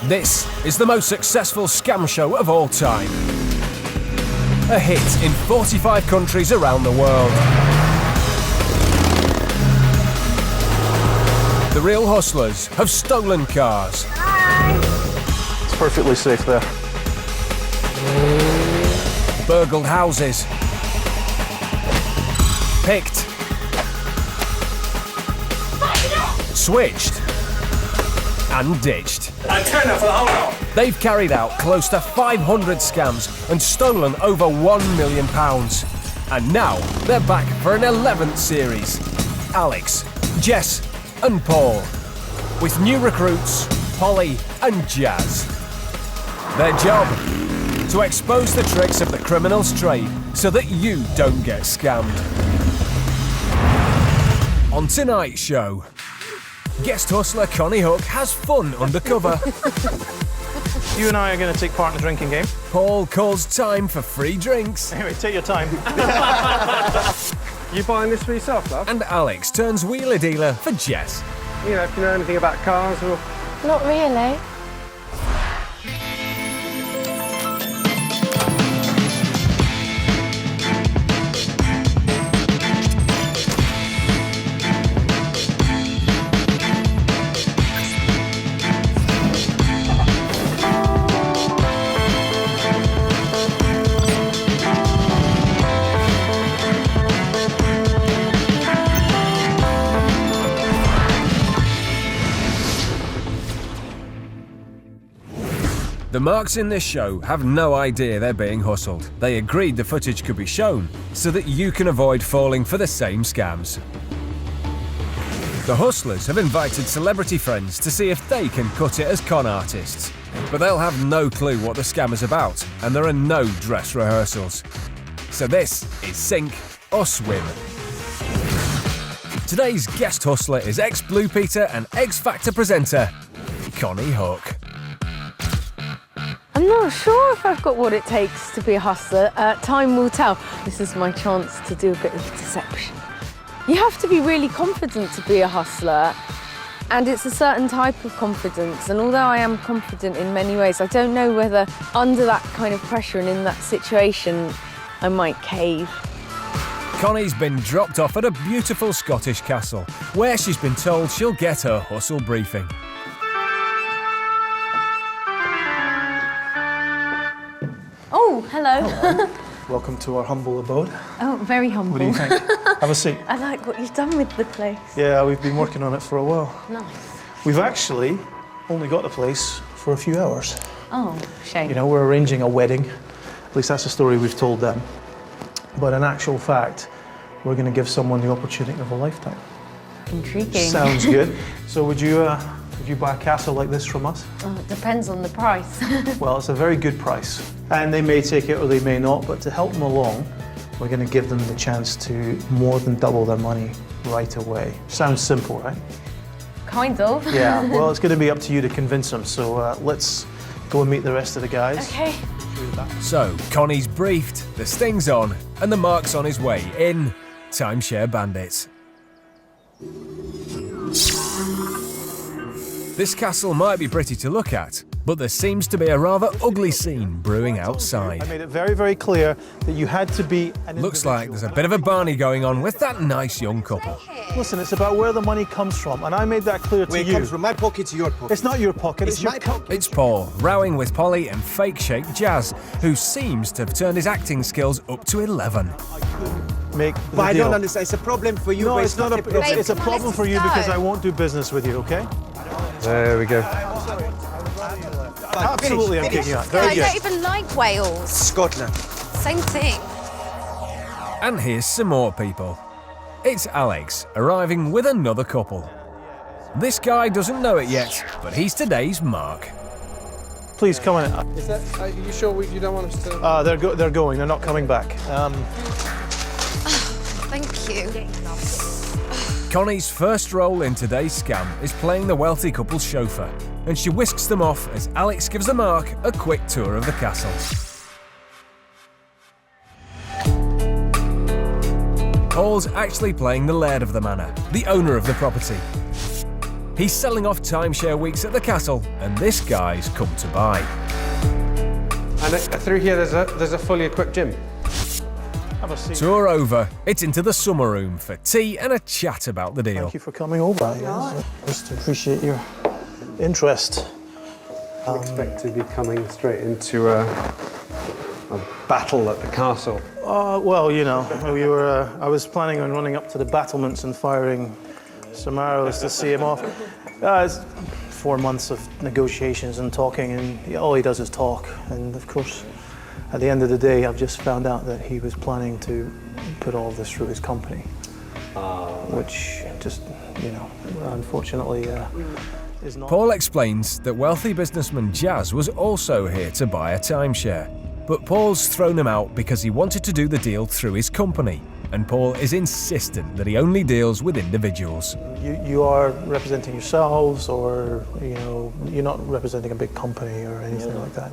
This is the most successful scam show of all time. A hit in 45 countries around the world. The real hustlers have stolen cars. Hi. It's perfectly safe there. Burgled houses. Picked. Switched. And ditched. They've carried out close to 500 scams and stolen over £1 million. And now they're back for an 11th series. Alex, Jess and Paul. With new recruits, Polly and Jazz. Their job? To expose the tricks of the criminals' trade so that you don't get scammed. On tonight's show, guest hustler Connie Hook has fun undercover. You and I are going to take part in the drinking game. Paul calls time for free drinks. Anyway, take your time. You buying this for yourself, love? And Alex turns wheeler dealer for Jess. You know, if you know anything about cars or... Not really. The marks in this show have no idea they're being hustled. They agreed the footage could be shown so that you can avoid falling for the same scams. The hustlers have invited celebrity friends to see if they can cut it as con artists. But they'll have no clue what the scam is about, and there are no dress rehearsals. So this is sink or swim. Today's guest hustler is ex-Blue Peter and X Factor presenter, Connie Hook. I'm not sure if I've got what it takes to be a hustler. Time will tell. This is my chance to do a bit of deception. You have to be really confident to be a hustler, and it's a certain type of confidence. And although I am confident in many ways, I don't know whether under that kind of pressure and in that situation, I might cave. Connie's been dropped off at a beautiful Scottish castle, where she's been told she'll get her hustle briefing. Oh, hello. Hello. Welcome to our humble abode. Oh, very humble. What do you think? Have a seat. I like what you've done with the place. Yeah, we've been working on it for a while. Nice. We've actually only got the place for a few hours. Oh, shame. You know, we're arranging a wedding. At least that's the story we've told them. But in actual fact, we're going to give someone the opportunity of a lifetime. Intriguing. Sounds good. So would you buy a castle like this from us? Oh, it depends on the price. Well, it's a very good price. And they may take it or they may not, but to help them along, we're going to give them the chance to more than double their money right away. Sounds simple, right? Kind of. Yeah, well, it's going to be up to you to convince them. So let's go and meet the rest of the guys. Okay. So, Connie's briefed, the sting's on, and the mark's on his way in Timeshare Bandits. This castle might be pretty to look at, but there seems to be a rather ugly scene brewing outside. I made it very, very clear that you had to be an Looks like there's a bit of a Barney going on with that nice young couple. Listen, it's about where the money comes from, and I made that clear to Where it you. comes from my pocket to your pocket. It's not your pocket, it's your my pocket. It's Paul, rowing with Polly and fake-shaped Jazz, who seems to have turned his acting skills up to 11. Make the But I deal. don't understand. It's a problem for you, No, but it's not a problem. it's a problem for you because I won't do business with you, okay? There we go. Absolutely, I'm kicking out. I Very don't good. even like Wales. Scotland. Same thing. And here's some more people. It's Alex, arriving with another couple. This guy doesn't know it yet, but he's today's mark. Please come on. Is that, are you sure you don't want us to... They're going. They're not coming back. Thank you. Connie's first role in today's scam is playing the wealthy couple's chauffeur, and she whisks them off as Alex gives the mark a quick tour of the castle. Paul's actually playing the laird of the manor, the owner of the property. He's selling off timeshare weeks at the castle, and this guy's come to buy. And through here, there's a fully equipped gym. Have a seat. Tour over, it's into the summer room for tea and a chat about the deal. Thank you for coming over. Just appreciate your interest. I expect to be coming straight into a battle at the castle. Well, you know, I was planning on running up to the battlements and firing some arrows to see him off. It's 4 months of negotiations and talking, and all he does is talk. And of course, at the end of the day, I've just found out that he was planning to put all of this through his company, which just, you know, unfortunately is not. Paul explains that wealthy businessman Jazz was also here to buy a timeshare, but Paul's thrown him out because he wanted to do the deal through his company, and Paul is insistent that he only deals with individuals. You are representing yourselves, or, you know, you're not representing a big company or anything like that.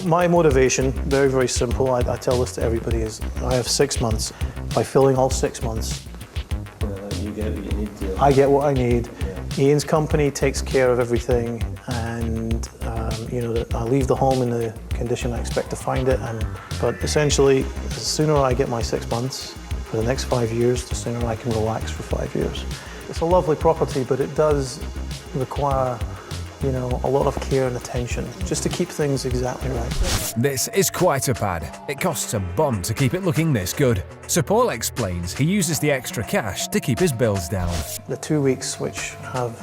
My motivation, very, very simple, I tell this to everybody, is I have 6 months. By filling all 6 months, I get what I need. Ian's company takes care of everything, and you know, I leave the home in the condition I expect to find it. But essentially, the sooner I get my 6 months for the next 5 years, the sooner I can relax for 5 years. It's a lovely property, but it does require, you know, a lot of care and attention just to keep things exactly right. This is quite a pad. It costs a bomb to keep it looking this good. So Paul explains he uses the extra cash to keep his bills down. The 2 weeks which have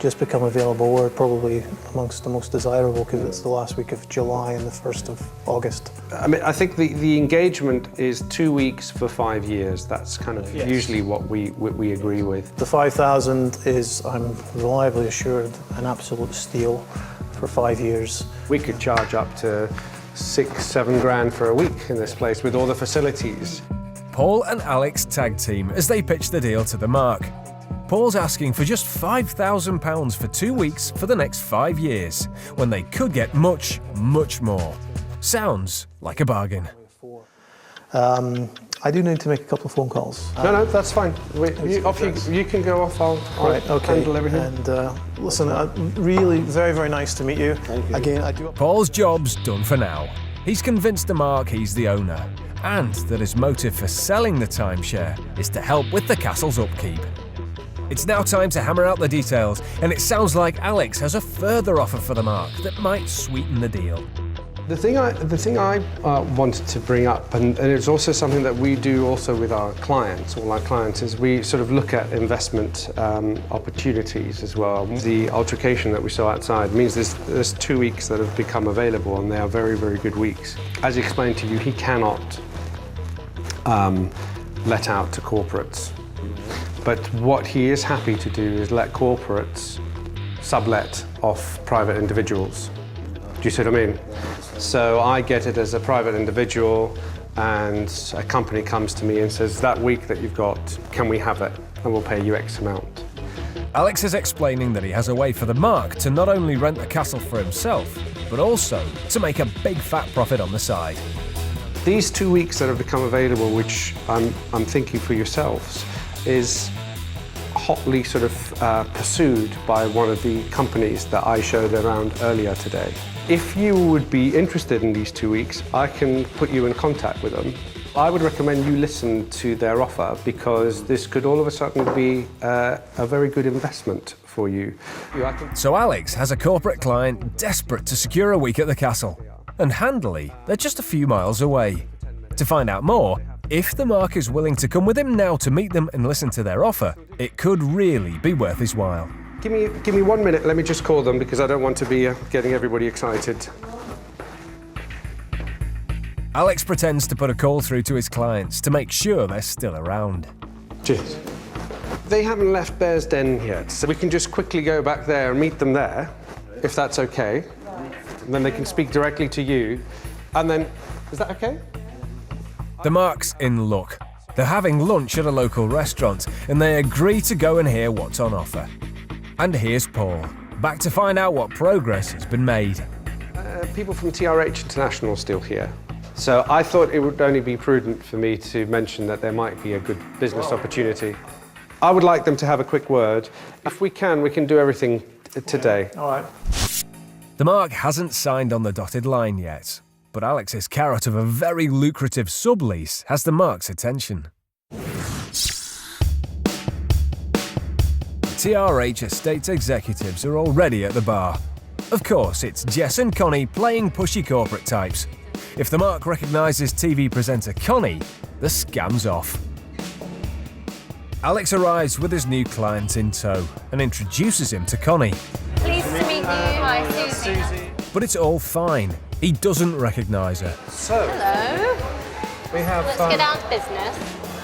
just become available were probably amongst the most desirable because it's the last week of July and the 1st of August. I mean, I think the engagement is 2 weeks for 5 years. That's kind of usually what we agree with. The 5,000 is, I'm reliably assured, an absolute steal for 5 years. We could charge up to 6-7 grand for a week in this place with all the facilities. Paul and Alex tag team as they pitch the deal to the mark. Paul's asking for just £5,000 for 2 weeks for the next 5 years, when they could get much, much more. Sounds like a bargain. I do need to make a couple of phone calls. No, that's fine. You can go off. I'll handle everything. And listen, really very, very nice to meet you. Thank you. Again, I do. Paul's job's done for now. He's convinced the mark he's the owner, and that his motive for selling the timeshare is to help with the castle's upkeep. It's now time to hammer out the details, and it sounds like Alex has a further offer for the mark that might sweeten the deal. The thing I wanted to bring up, and it's also something that we do also with all our clients, is we sort of look at investment opportunities as well. The altercation that we saw outside means there's 2 weeks that have become available, and they are very, very good weeks. As he explained to you, he cannot let out to corporates. But what he is happy to do is let corporates sublet off private individuals. Do you see what I mean? So I get it as a private individual, and a company comes to me and says, that week that you've got, can we have it? And we'll pay you X amount. Alex is explaining that he has a way for the mark to not only rent the castle for himself, but also to make a big fat profit on the side. These 2 weeks that have become available, which I'm thinking for yourselves, is hotly sort of pursued by one of the companies that I showed around earlier today. If you would be interested in these 2 weeks, I can put you in contact with them. I would recommend you listen to their offer, because this could all of a sudden be a very good investment for you. So Alex has a corporate client desperate to secure a week at the castle, and handily, they're just a few miles away. To find out more, if the mark is willing to come with him now to meet them and listen to their offer, it could really be worth his while. Give me 1 minute, let me just call them, because I don't want to be getting everybody excited. Alex pretends to put a call through to his clients to make sure they're still around. Cheers. They haven't left Bear's Den yet, so we can just quickly go back there and meet them there, if that's okay. And then they can speak directly to you. And then, is that okay? The mark's in luck. They're having lunch at a local restaurant, and they agree to go and hear what's on offer. And here's Paul, back to find out what progress has been made. People from TRH International still here. So I thought it would only be prudent for me to mention that there might be a good business opportunity. I would like them to have a quick word. If we can do everything today. All right. The mark hasn't signed on the dotted line yet, but Alex's carrot of a very lucrative sublease has the mark's attention. TRH Estates executives are already at the bar. Of course, it's Jess and Connie playing pushy corporate types. If the mark recognises TV presenter Connie, the scam's off. Alex arrives with his new client in tow and introduces him to Connie. Pleased to meet you. Hi, Susie. But it's all fine. He doesn't recognise her. So, Hello. we have... Let's get down to business.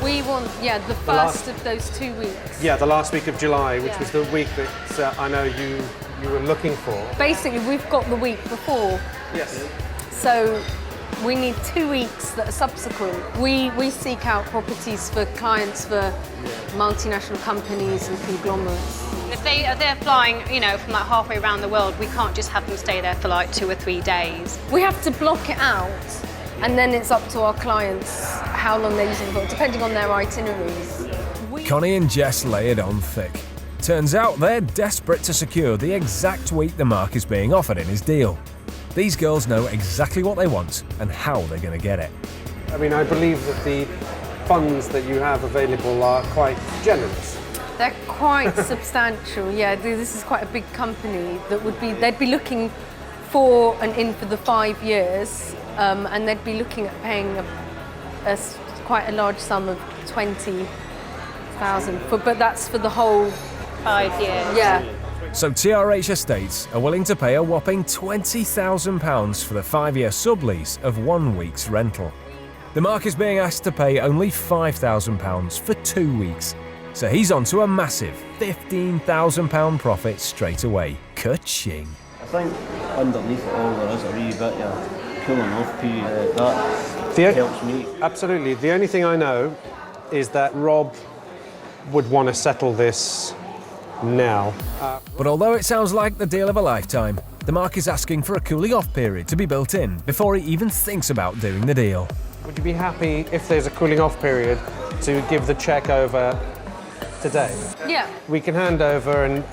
We want, the first of those 2 weeks. Yeah, the last week of July, which was the week that I know you were looking for. Basically, we've got the week before. Yes. So we need 2 weeks that are subsequent. We seek out properties for clients for multinational companies and conglomerates. If they're flying, from like halfway around the world, we can't just have them stay there for like 2 or 3 days. We have to block it out, and then it's up to our clients how long they're using it for, depending on their itineraries. Connie and Jess lay it on thick. Turns out they're desperate to secure the exact week the mark is being offered in his deal. These girls know exactly what they want and how they're going to get it. I mean, I believe that the funds that you have available are quite generous. They're quite substantial, yeah. This is quite a big company they'd be looking for an in for the 5 years, and they'd be looking at paying quite a large sum of 20,000, but that's for the whole 5 years. Yeah. So TRH Estates are willing to pay a whopping £20,000 for the 5-year sublease of 1 week's rental. The mark is being asked to pay only £5,000 for 2 weeks. So he's on to a massive £15,000 profit straight away. Ka-ching. I think underneath it all there is a wee bit of cooling off period. That helps me. Absolutely. The only thing I know is that Rob would want to settle this now. But although it sounds like the deal of a lifetime, the mark is asking for a cooling off period to be built in before he even thinks about doing the deal. Would you be happy if there's a cooling off period to give the cheque over today? Yeah. We can hand over and,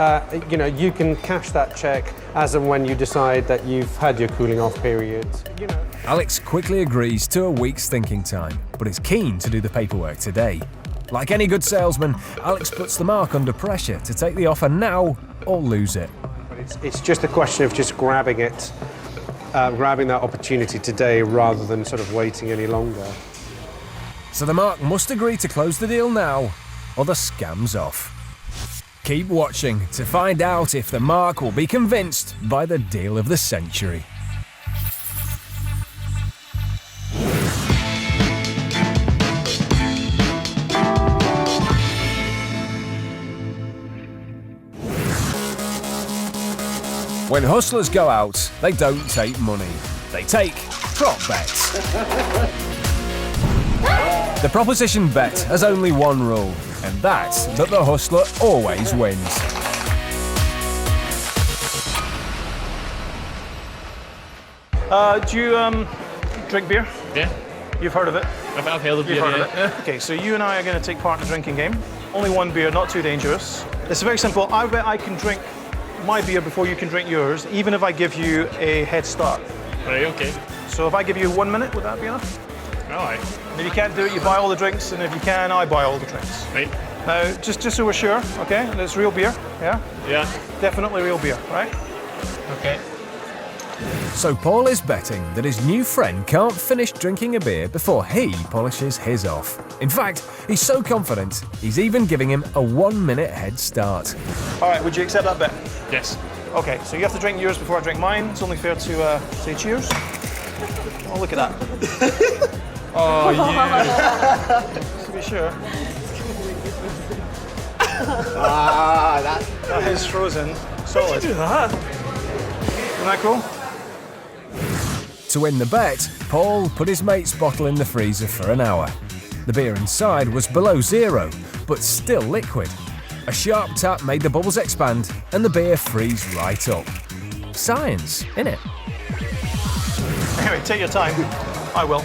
you can cash that cheque as and when you decide that you've had your cooling off period. Alex quickly agrees to a week's thinking time, but is keen to do the paperwork today. Like any good salesman, Alex puts the mark under pressure to take the offer now or lose it. But it's just a question of just grabbing that opportunity today rather than sort of waiting any longer. So the mark must agree to close the deal now, or the scam's off. Keep watching to find out if the mark will be convinced by the deal of the century. When hustlers go out, they don't take money. They take prop bets. The proposition bet has only one rule, and that's that the hustler always wins. Do you drink beer? Yeah, You've heard of it? I've heard of beer, You've heard yeah. of it? Okay, so you and I are going to take part in a drinking game. Only one beer, not too dangerous. It's very simple. I bet I can drink my beer before you can drink yours, even if I give you a head start. Right, okay. So if I give you 1 minute, would that be enough? All right. And if you can't do it, you buy all the drinks, and if you can, I buy all the drinks. Right. Now, just so we're sure, okay, it's real beer, yeah? Yeah. Definitely real beer, right? Okay. So Paul is betting that his new friend can't finish drinking a beer before he polishes his off. In fact, he's so confident, he's even giving him a 1 minute head start. All right, would you accept that bet? Yes. Okay, so you have to drink yours before I drink mine. It's only fair to say cheers. Oh, look at that. Oh, yeah. Just to be sure. That is frozen. Solid. How did you do that? Isn't that cool? To win the bet, Paul put his mate's bottle in the freezer for an hour. The beer inside was below zero, but still liquid. A sharp tap made the bubbles expand and the beer freeze right up. Science, innit? Anyway, take your time. I will.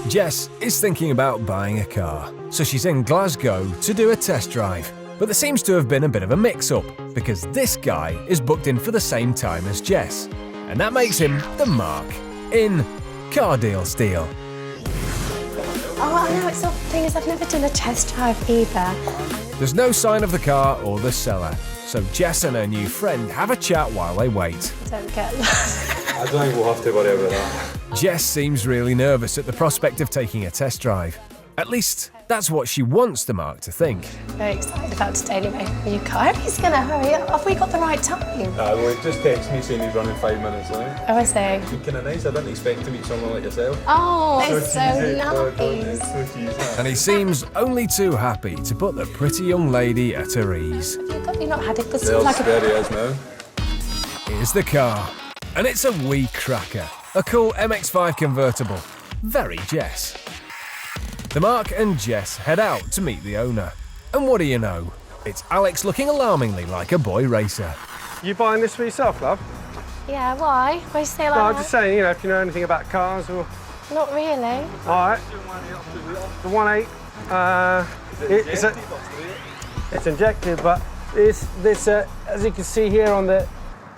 Jess is thinking about buying a car, so she's in Glasgow to do a test drive. But there seems to have been a bit of a mix-up, because this guy is booked in for the same time as Jess. And that makes him the Mark in Car Deal Steal. Oh, I know, it's the thing is I've never done a test drive either. There's no sign of the car or the seller, so Jess and her new friend have a chat while they wait. Don't get lost. I don't think we'll have to worry about that. Jess seems really nervous at the prospect of taking a test drive. At least, that's what she wants the Mark to think. Very excited about today anyway. New car. He's going to hurry up. Have we got the right time? Well, he just texted me saying he's running 5 minutes late. Oh, I say. It's kind of nice. I didn't expect to meet someone like yourself. Oh, it's so It's nice. so cheesy. And he seems only too happy to put the pretty young lady at her ease. You've not had it. This is There's like there he is now. Here's the car. And it's a wee cracker. A cool MX-5 convertible. Very Jess. The Mark and Jess head out to meet the owner. And what do you know? It's Alex looking alarmingly like a boy racer. You buying this for yourself, love? Yeah, why? Why you say like No, I'm that? just saying, you know, if you know anything about cars or... Not really. All right. The 1.8. It's injected, but this as you can see here on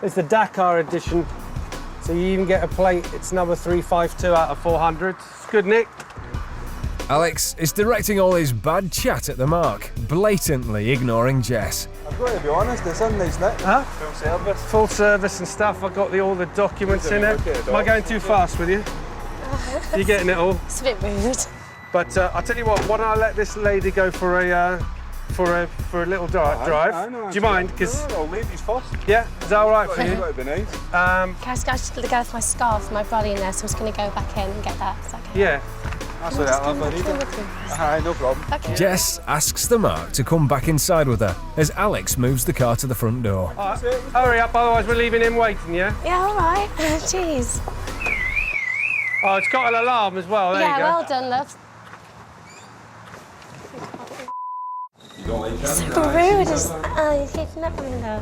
it's the Dakar edition. So you even get a plate. It's number 352 out of 400. It's good, Nick. Alex is directing all his bad chat at the Mark, blatantly ignoring Jess. I've got to be honest, it's in nice, Nick. Huh? Full service. Full service and stuff. I've got all the documents in it. Am I going too fast with you? You're getting it all. It's a bit rude. But I'll tell you what. Why don't I let this lady go for a little drive? Do you mind? Because No, ladies first. yeah, is that all right for you? That would be nice. Can I just go with my scarf for my brolly in there, so I was going to go back in and get that. Is that okay? Yeah. That's all right, love. I need it. Aye, no problem. Okay. Jess asks the Mark to come back inside with her as Alex moves the car to the front door. All right. Hurry up, otherwise we're leaving him waiting. Yeah. Yeah, all right. Jeez. Oh, it's got an alarm as well. There Yeah, you go. well done, love. You don't like that? So rude. You've never been there.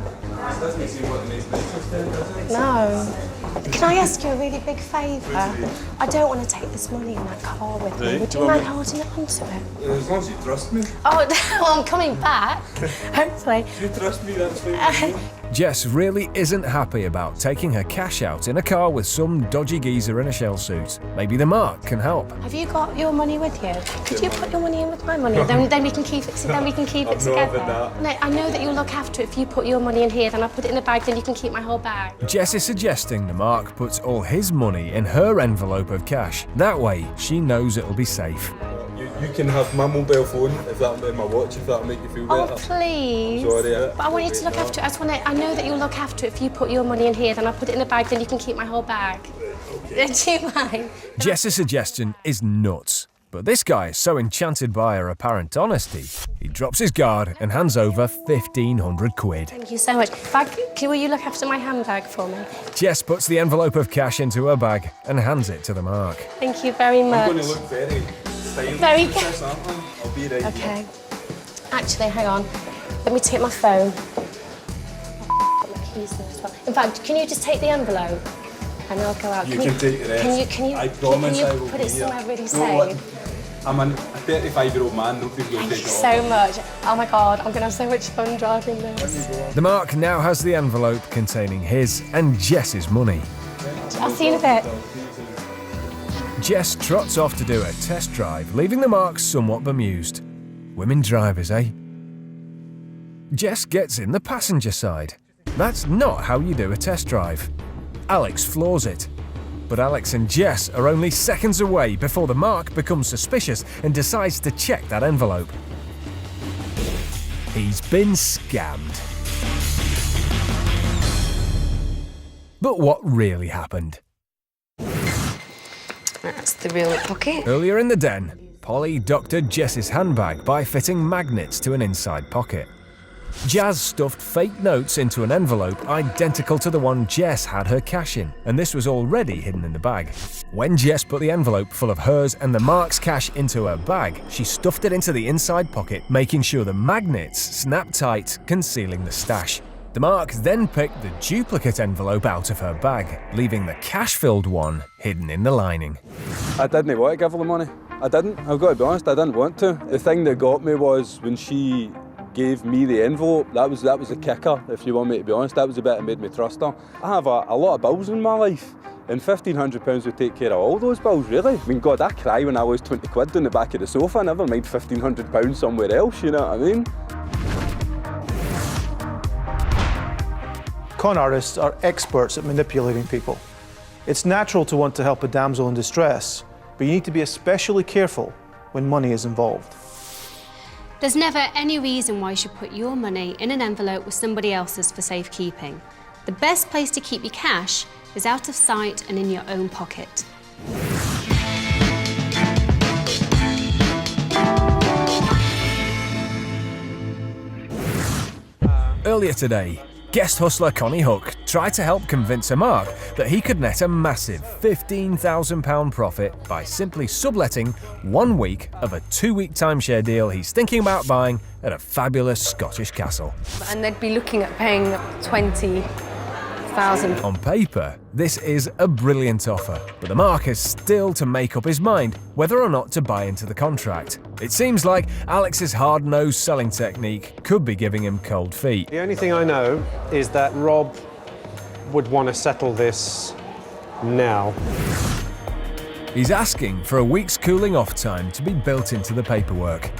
Doesn't seem what the nice nicest thing, does it? No. Can I ask you a really big favour? I don't want to take this money in that car with me. Right. Would Do you you mind want holding it onto it? As long as you trust me. Oh, well, I'm coming back. Hopefully. If you trust me, that's fine. Jess really isn't happy about taking her cash out in a car with some dodgy geezer in a shell suit. Maybe the Mark can help. Have you got your money with you? Could you put your money in with my money? Then we can keep it. Then we can keep it I'm not together. having that. No, I know that you'll look after it if you put your money in here. Then I put it in the bag. Then you can keep my whole bag. Jess is suggesting the Mark puts all his money in her envelope of cash. That way, she knows it'll be safe. You can have my mobile phone, if that'll be my watch, if that'll make you feel Oh, better. please. Sorry, But I want you to look after it. I know that you'll look after it if you put your money in here. Then I put it in the bag. Then you can keep my whole bag. Okay. Do you mind? Jess's suggestion is nuts. But this guy is so enchanted by her apparent honesty, he drops his guard and hands over 1,500 quid. Thank you so much. Will you look after my handbag for me? Jess puts the envelope of cash into her bag and hands it to the Mark. Thank you very much. I'm going to look very stylish Very with this, aren't I? I'll be right here. Okay. Actually, hang on. Let me take my phone. Got my keys there as well. In fact, can you just take the envelope and I'll go out? You can take the rest. Can you? I promise can I you will put be it somewhere here. really No, safe? I'm a 35-year-old man, nobody will Thank take you it so off. much. Oh my God, I'm gonna have so much fun driving this. The Mark now has the envelope containing his and Jess's money. I'll see you in a bit. Jess trots off to do a test drive, leaving the Mark somewhat bemused. Women drivers, eh? Jess gets in the passenger side. That's not how you do a test drive. Alex floors it. But Alex and Jess are only seconds away before the Mark becomes suspicious and decides to check that envelope. He's been scammed. But what really happened? That's the real pocket. Earlier in the den, Polly doctored Jess's handbag by fitting magnets to an inside pocket. Jazz stuffed fake notes into an envelope identical to the one Jess had her cash in, and this was already hidden in the bag. When Jess put the envelope full of hers and the Mark's cash into her bag, she stuffed it into the inside pocket, making sure the magnets snapped tight, concealing the stash. The Mark then picked the duplicate envelope out of her bag, leaving the cash-filled one hidden in the lining. I didn't want to give her the money. I didn't. I've got to be honest, I didn't want to. The thing that got me was when she gave me the envelope, that was the kicker, if you want me to be honest. That was the bit that made me trust her. I have a lot of bills in my life, and £1,500 would take care of all those bills, really. I mean, God, I cry when I lose 20 quid on the back of the sofa, never mind £1,500 somewhere else, you know what I mean? Con artists are experts at manipulating people. It's natural to want to help a damsel in distress, but you need to be especially careful when money is involved. There's never any reason why you should put your money in an envelope with somebody else's for safekeeping. The best place to keep your cash is out of sight and in your own pocket. Earlier today, guest hustler Connie Hook tried to help convince a Mark that he could net a massive £15,000 profit by simply subletting 1 week of a 2-week timeshare deal he's thinking about buying at a fabulous Scottish castle. And they'd be looking at paying 20,000. On paper, this is a brilliant offer, but the Mark has still to make up his mind whether or not to buy into the contract. It seems like Alex's hard-nosed selling technique could be giving him cold feet. The only thing I know is that Rob would want to settle this now. He's asking for a week's cooling off time to be built into the paperwork,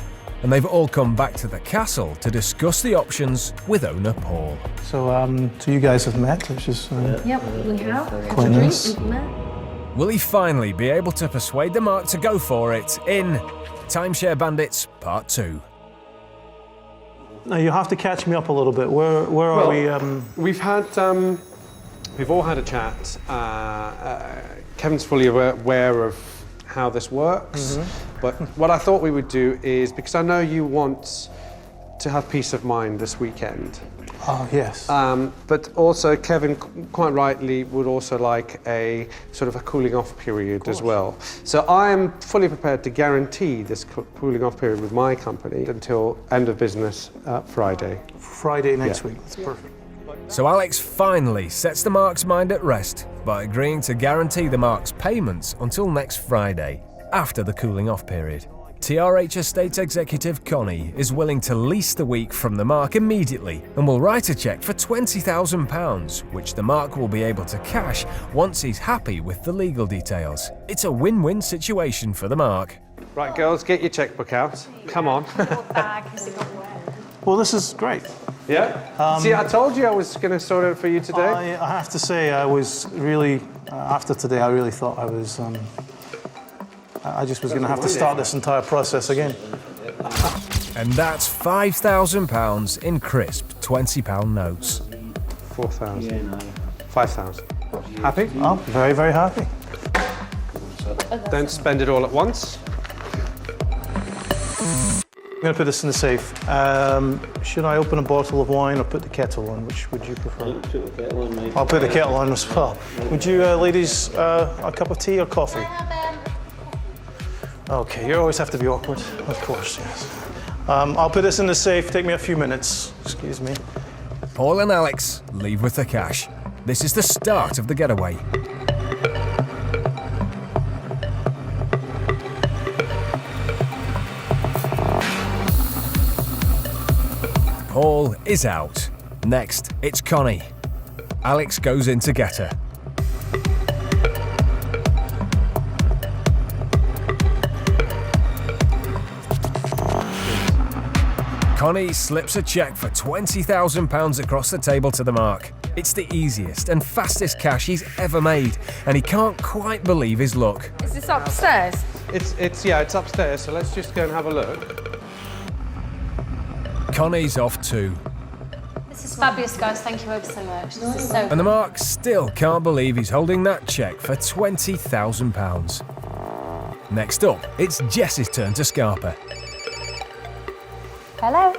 and they've all come back to the castle to discuss the options with owner Paul. So you guys have met, which is Yep, we have. quite nice. Will he finally be able to persuade the Mark to go for it in Timeshare Bandits Part 2? Now you have to catch me up a little bit. Where are we? We've all had a chat. Kevin's fully aware of how this works, but what I thought we would do is, because I know you want to have peace of mind this weekend. Oh, yes. But also Kevin, quite rightly, would also like a sort of a cooling off period as well. So I am fully prepared to guarantee this cooling off period with my company until end of business Friday. Friday next week. That's perfect. So Alex finally sets the Mark's mind at rest by agreeing to guarantee the Mark's payments until next Friday, after the cooling off period. TRH Estates executive Connie is willing to lease the week from the Mark immediately and will write a cheque for £20,000, which the Mark will be able to cash once he's happy with the legal details. It's a win-win situation for the Mark. Right, girls, get your checkbook out. Come on. Well, this is great. Yeah? See, I told you I was going to sort it for you today. I have to say, I was really, after today, I really thought I was, I just was going to have to start this entire process again. And that's £5,000 in crisp £20 notes. 4,000. 5,000. Happy? Oh, very, very happy. Don't spend it all at once. I'm going to put this in the safe. Should I open a bottle of wine or put the kettle on? Which would you prefer? I'll put the kettle on as well. Would you ladies a cup of tea or coffee? Okay, you always have to be awkward. Of course, yes. I'll put this in the safe. Take me a few minutes. Excuse me. Paul and Alex leave with the cash. This is the start of the getaway. Paul is out. Next, it's Connie. Alex goes in to get her. Connie slips a cheque for £20,000 across the table to the Mark. It's the easiest and fastest cash he's ever made, and he can't quite believe his luck. Is this upstairs? It's upstairs, so let's just go and have a look. Connie's off too. This is fabulous, guys. Thank you ever so much. This is so And the Mark still can't believe he's holding that cheque for £20,000. Next up, it's Jess's turn to scarper. Hello.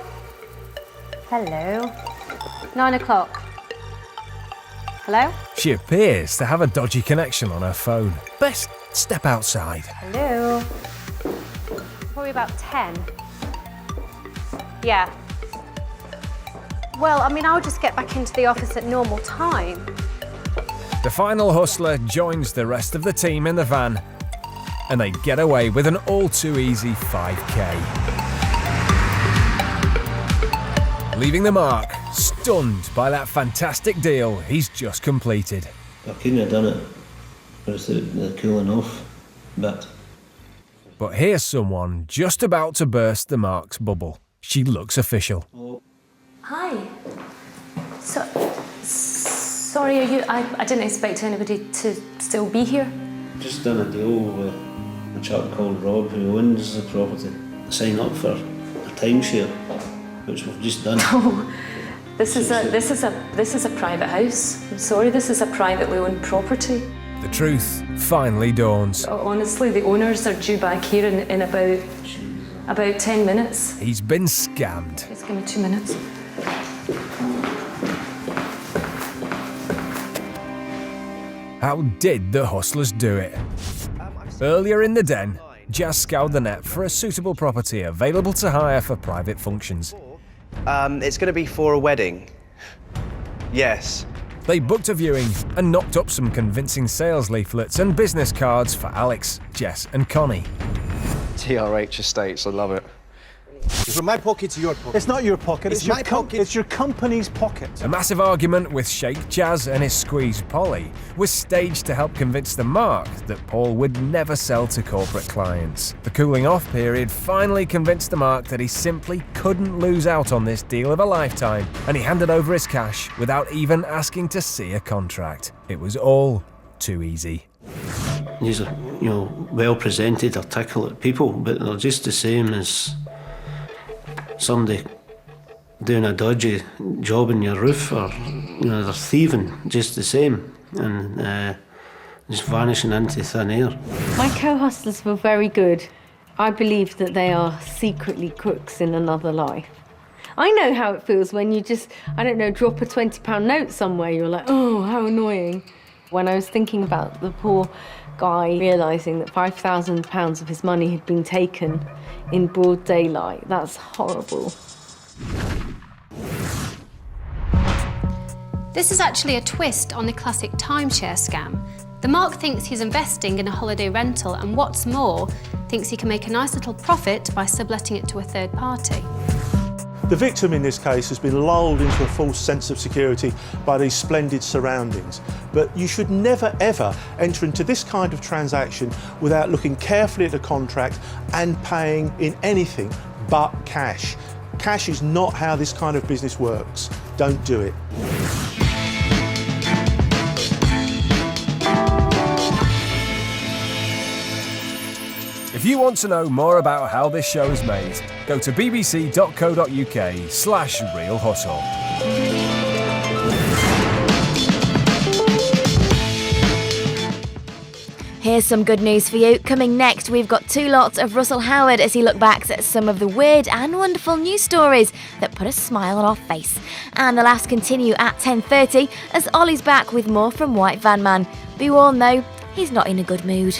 Hello. 9 o'clock. Hello? She appears to have a dodgy connection on her phone. Best step outside. Hello. Probably about 10. Yeah. Well, I mean, I'll just get back into the office at normal time. The final hustler joins the rest of the team in the van, and they get away with an all-too-easy 5k. Leaving the mark, stunned by that fantastic deal he's just completed. I couldn't have done it without the cooling off bit. But here's someone just about to burst the Mark's bubble. She looks official. Hi. Sorry, I didn't expect anybody to still be here. Just done a deal with a chap called Rob who owns the property. Sign up for a timeshare, which we've just done. Oh, this is a private house. I'm sorry, this is a privately owned property. The truth finally dawns. Honestly, the owners are due back here in about 10 minutes. He's been scammed. Just give me 2 minutes. How did the hustlers do it? Earlier in the den, Jazz scoured the net for a suitable property available to hire for private functions. It's going to be for a wedding. Yes. They booked a viewing and knocked up some convincing sales leaflets and business cards for Alex, Jess and Connie. TRH Estates, I love it. From my pocket to your pocket. It's not your pocket, It's my pocket. It's your company's pocket. A massive argument with Sheikh Jazz and his squeeze Polly was staged to help convince the Mark that Paul would never sell to corporate clients. The cooling off period finally convinced the Mark that he simply couldn't lose out on this deal of a lifetime, and he handed over his cash without even asking to see a contract. It was all too easy. These are, well-presented, articulate people, but they're just the same as somebody doing a dodgy job in your roof, or they're thieving, just the same, and just vanishing into thin air. My co-hustlers were very good. I believe that they are secretly crooks in another life. I know how it feels when you just, drop a £20 note somewhere. You're like, oh, how annoying. When I was thinking about the poor guy realising that £5,000 of his money had been taken in broad daylight, that's horrible. This is actually a twist on the classic timeshare scam. The Mark thinks he's investing in a holiday rental, and what's more, thinks he can make a nice little profit by subletting it to a third party. The victim in this case has been lulled into a false sense of security by these splendid surroundings. But you should never ever enter into this kind of transaction without looking carefully at the contract and paying in anything but cash. Cash is not how this kind of business works. Don't do it. If you want to know more about how this show is made, go to bbc.co.uk/Real Hustle. Here's some good news for you. Coming next, we've got 2 lots of Russell Howard as he looks back at some of the weird and wonderful news stories that put a smile on our face. And the laughs continue at 10:30 as Ollie's back with more from White Van Man. But you all know he's not in a good mood.